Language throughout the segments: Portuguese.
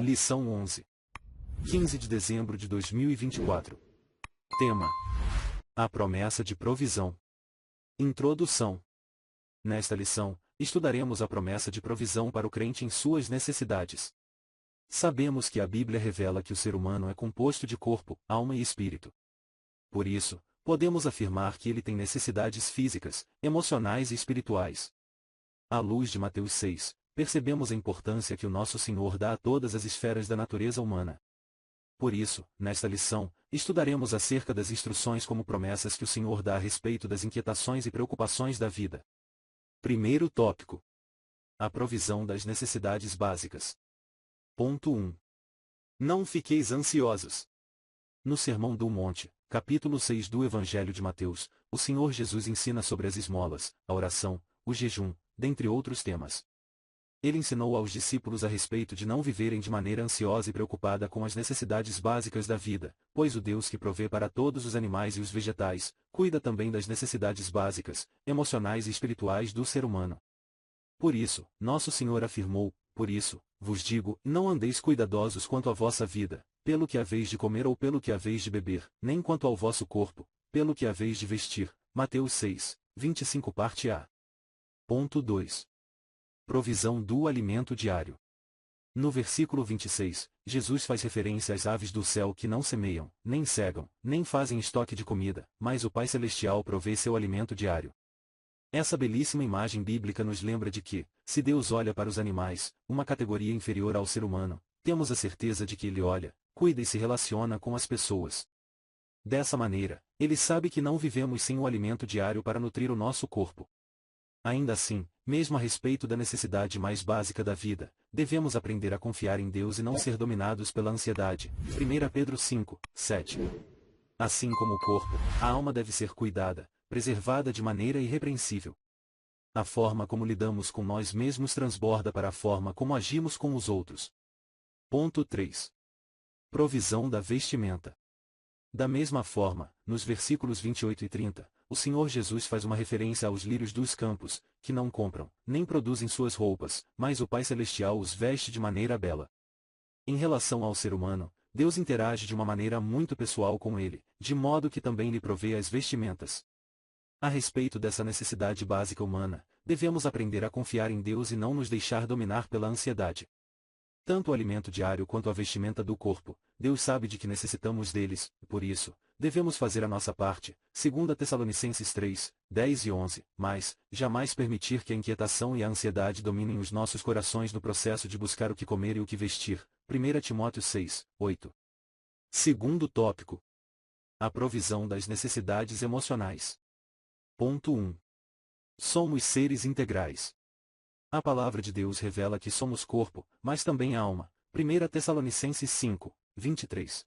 Lição 11. 15 de dezembro de 2024. Tema: a promessa de provisão. Introdução. Nesta lição, estudaremos a promessa de provisão para o crente em suas necessidades. Sabemos que a Bíblia revela que o ser humano é composto de corpo, alma e espírito. Por isso, podemos afirmar que ele tem necessidades físicas, emocionais e espirituais. À luz de Mateus 6, percebemos a importância que o nosso Senhor dá a todas as esferas da natureza humana. Por isso, nesta lição, estudaremos acerca das instruções como promessas que o Senhor dá a respeito das inquietações e preocupações da vida. Primeiro tópico: a provisão das necessidades básicas. Ponto 1. Não fiqueis ansiosos. No Sermão do Monte, capítulo 6 do Evangelho de Mateus, o Senhor Jesus ensina sobre as esmolas, a oração, o jejum, dentre outros temas. Ele ensinou aos discípulos a respeito de não viverem de maneira ansiosa e preocupada com as necessidades básicas da vida, pois o Deus que provê para todos os animais e os vegetais, cuida também das necessidades básicas, emocionais e espirituais do ser humano. Por isso, nosso Senhor afirmou: por isso, vos digo, não andeis cuidadosos quanto à vossa vida, pelo que haveis de comer ou pelo que haveis de beber, nem quanto ao vosso corpo, pelo que haveis de vestir. Mateus 6, 25 parte A. Ponto 2. Provisão do alimento diário. No versículo 26, Jesus faz referência às aves do céu que não semeiam, nem cegam, nem fazem estoque de comida, mas o Pai Celestial provê seu alimento diário. Essa belíssima imagem bíblica nos lembra de que, se Deus olha para os animais, uma categoria inferior ao ser humano, temos a certeza de que Ele olha, cuida e se relaciona com as pessoas. Dessa maneira, Ele sabe que não vivemos sem o alimento diário para nutrir o nosso corpo. Ainda assim, mesmo a respeito da necessidade mais básica da vida, devemos aprender a confiar em Deus e não ser dominados pela ansiedade. 1 Pedro 5, 7. Assim como o corpo, a alma deve ser cuidada, preservada de maneira irrepreensível. A forma como lidamos com nós mesmos transborda para a forma como agimos com os outros. Ponto 3. Provisão da vestimenta. Da mesma forma, nos versículos 28 e 30, o Senhor Jesus faz uma referência aos lírios dos campos, que não compram, nem produzem suas roupas, mas o Pai Celestial os veste de maneira bela. Em relação ao ser humano, Deus interage de uma maneira muito pessoal com ele, de modo que também lhe provê as vestimentas. A respeito dessa necessidade básica humana, devemos aprender a confiar em Deus e não nos deixar dominar pela ansiedade. Tanto o alimento diário quanto a vestimenta do corpo, Deus sabe de que necessitamos deles, por isso, devemos fazer a nossa parte, 2 Tessalonicenses 3, 10 e 11, mas, jamais permitir que a inquietação e a ansiedade dominem os nossos corações no processo de buscar o que comer e o que vestir. 1 Timóteo 6, 8. Segundo tópico: a provisão das necessidades emocionais. Ponto 1. Somos seres integrais. A palavra de Deus revela que somos corpo, mas também alma. 1 Tessalonicenses 5, 23.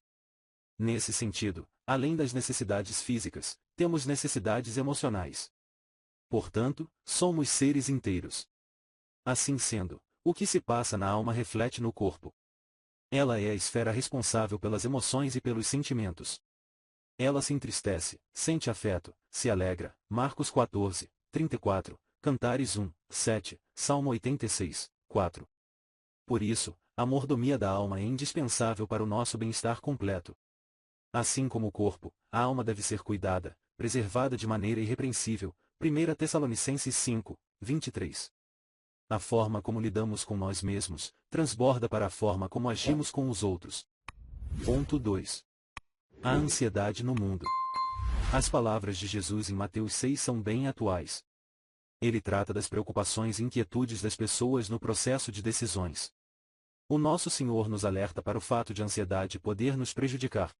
Nesse sentido, além das necessidades físicas, temos necessidades emocionais. Portanto, somos seres inteiros. Assim sendo, o que se passa na alma reflete no corpo. Ela é a esfera responsável pelas emoções e pelos sentimentos. Ela se entristece, sente afeto, se alegra. Marcos 14, 34, Cantares 1, 7, Salmo 86, 4. Por isso, a mordomia da alma é indispensável para o nosso bem-estar completo. Assim como o corpo, a alma deve ser cuidada, preservada de maneira irrepreensível. 1 Tessalonicenses 5, 23. A forma como lidamos com nós mesmos, transborda para a forma como agimos com os outros. Ponto 2. A ansiedade no mundo. As palavras de Jesus em Mateus 6 são bem atuais. Ele trata das preocupações e inquietudes das pessoas no processo de decisões. O nosso Senhor nos alerta para o fato de a ansiedade poder nos prejudicar.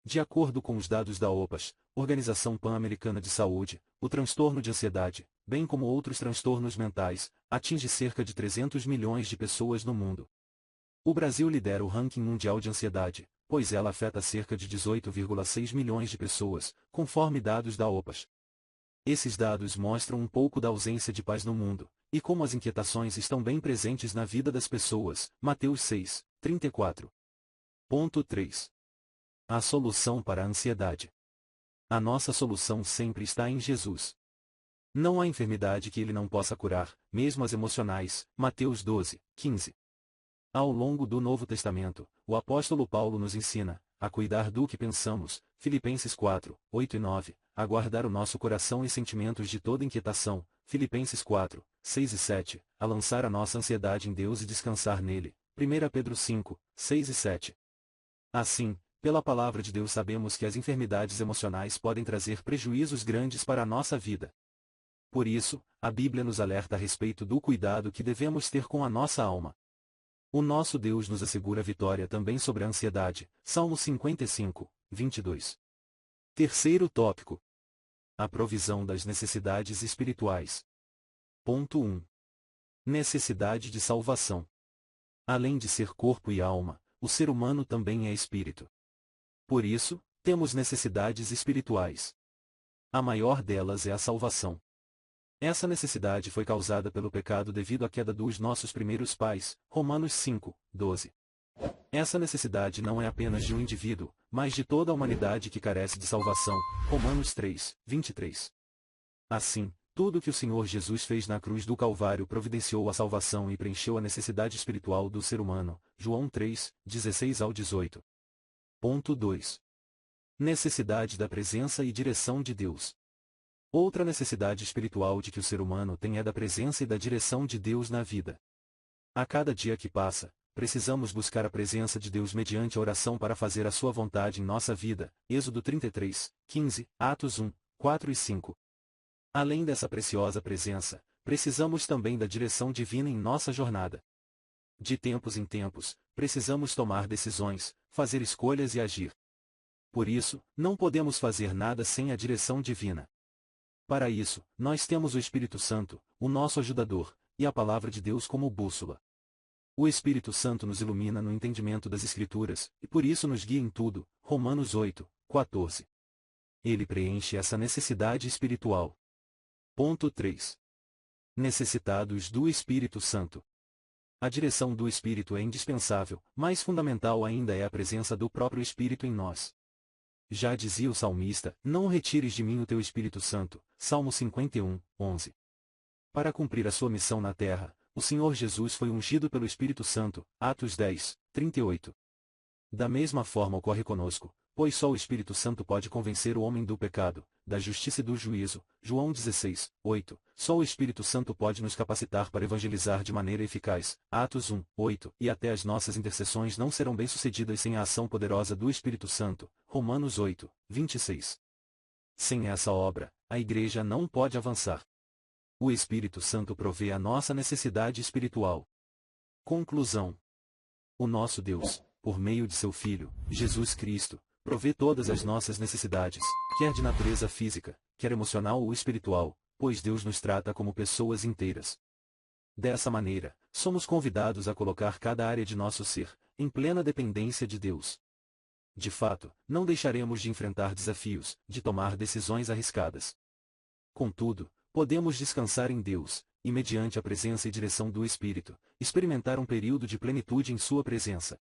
De acordo com os dados da OPAS, Organização Pan-Americana de Saúde, o transtorno de ansiedade, bem como outros transtornos mentais, atinge cerca de 300 milhões de pessoas no mundo. O Brasil lidera o ranking mundial de ansiedade, pois ela afeta cerca de 18,6 milhões de pessoas, conforme dados da OPAS. Esses dados mostram um pouco da ausência de paz no mundo, e como as inquietações estão bem presentes na vida das pessoas. Mateus 6, 34. Ponto 3. A solução para a ansiedade. A nossa solução sempre está em Jesus. Não há enfermidade que ele não possa curar, mesmo as emocionais. Mateus 12, 15. Ao longo do Novo Testamento, o apóstolo Paulo nos ensina a cuidar do que pensamos, Filipenses 4, 8 e 9, a guardar o nosso coração e sentimentos de toda inquietação, Filipenses 4, 6 e 7, a lançar a nossa ansiedade em Deus e descansar nele, 1 Pedro 5, 6 e 7. Assim, pela palavra de Deus sabemos que as enfermidades emocionais podem trazer prejuízos grandes para a nossa vida. Por isso, a Bíblia nos alerta a respeito do cuidado que devemos ter com a nossa alma. O nosso Deus nos assegura vitória também sobre a ansiedade, Salmo 55, 22. Terceiro tópico. A provisão das necessidades espirituais. Ponto 1. Necessidade de salvação. Além de ser corpo e alma, o ser humano também é espírito. Por isso, temos necessidades espirituais. A maior delas é a salvação. Essa necessidade foi causada pelo pecado devido à queda dos nossos primeiros pais, Romanos 5, 12. Essa necessidade não é apenas de um indivíduo, mas de toda a humanidade que carece de salvação, Romanos 3, 23. Assim, tudo que o Senhor Jesus fez na cruz do Calvário providenciou a salvação e preencheu a necessidade espiritual do ser humano, João 3, 16 ao 18. Ponto 2. Necessidade da presença e direção de Deus. Outra necessidade espiritual de que o ser humano tem é da presença e da direção de Deus na vida. A cada dia que passa, precisamos buscar a presença de Deus mediante a oração para fazer a sua vontade em nossa vida, Êxodo 33, 15, Atos 1, 4 e 5. Além dessa preciosa presença, precisamos também da direção divina em nossa jornada. De tempos em tempos, precisamos tomar decisões, fazer escolhas e agir. Por isso, não podemos fazer nada sem a direção divina. Para isso, nós temos o Espírito Santo, o nosso ajudador, e a Palavra de Deus como bússola. O Espírito Santo nos ilumina no entendimento das Escrituras, e por isso nos guia em tudo, Romanos 8, 14. Ele preenche essa necessidade espiritual. Ponto 3. Necessitados do Espírito Santo. A direção do Espírito é indispensável, mas fundamental ainda é a presença do próprio Espírito em nós. Já dizia o salmista, não retires de mim o teu Espírito Santo, Salmo 51, 11. Para cumprir a sua missão na terra, o Senhor Jesus foi ungido pelo Espírito Santo, Atos 10, 38. Da mesma forma ocorre conosco, pois só o Espírito Santo pode convencer o homem do pecado, da justiça e do juízo, João 16, 8. Só o Espírito Santo pode nos capacitar para evangelizar de maneira eficaz, Atos 1, 8. E até as nossas intercessões não serão bem-sucedidas sem a ação poderosa do Espírito Santo, Romanos 8, 26. Sem essa obra, a Igreja não pode avançar. O Espírito Santo provê a nossa necessidade espiritual. Conclusão. O nosso Deus, por meio de seu Filho, Jesus Cristo, provê todas as nossas necessidades, quer de natureza física, quer emocional ou espiritual, pois Deus nos trata como pessoas inteiras. Dessa maneira, somos convidados a colocar cada área de nosso ser em plena dependência de Deus. De fato, não deixaremos de enfrentar desafios, de tomar decisões arriscadas. Contudo, podemos descansar em Deus, e mediante a presença e direção do Espírito, experimentar um período de plenitude em sua presença.